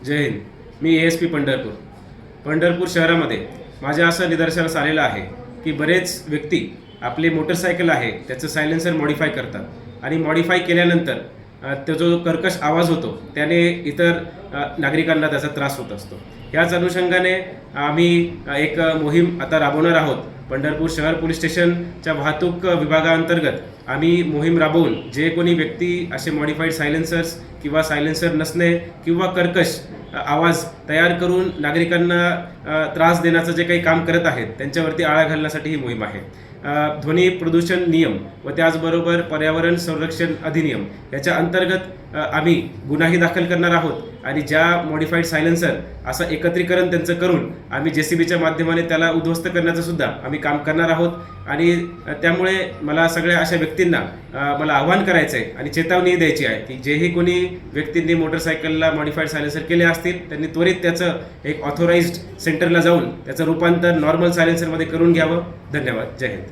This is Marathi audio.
जय हिंद. मी ASP पंढरपूर शहरामध्ये माझ्या असं निदर्शनास आलेलं आहे की बरेच व्यक्ती आपले मोटरसायकल आहे त्याचं सायलेन्सर मॉडिफाय करतात आणि मॉडिफाय केल्यानंतर तो जो कर्कश आवाज होतो त्याने इतर नागरिकांना त्याचा त्रास होत असतो. याच अनुषंगाने आम्ही एक मोहीम आता राबवणार आहोत. पंढरपूर शहर पोलीस स्टेशनच्या वाहतूक विभागाअंतर्गत आम्ही मोहीम राबवून जे कोणी व्यक्ती असे मॉडिफाईड सायलेन्सर्स किंवा सायलेन्सर नसणे किंवा कर्कश आवाज तयार करून नागरिकांना त्रास देण्याचं जे काही काम करत आहेत त्यांच्यावरती आळा घालण्यासाठी ही मोहीम आहे. ध्वनी प्रदूषण नियम व त्याचबरोबर पर्यावरण संरक्षण अधिनियम याच्या अंतर्गत आम्ही गुन्हाही दाखल करणार आहोत आणि ज्या मॉडिफाईड सायलेन्सर असं एकत्रीकरण त्यांचं करून आम्ही JCBच्या माध्यमाने त्याला उद्ध्वस्त करण्याचं सुद्धा आम्ही काम करणार आहोत. आणि त्यामुळे मला सगळ्या अशा व्यक्तींना मला आव्हान करायचं आहे आणि चेतावणी द्यायची आहे की जेही कोणी व्यक्तींनी मोटरसायकलला मॉडिफाईड सायलेन्सर केले असतील त्यांनी त्वरित त्याचं एक ऑथोराइज्ड सेंटरला जाऊन त्याचं रूपांतर नॉर्मल सायलेन्सरमध्ये करून घ्यावं. धन्यवाद. जय हिंद.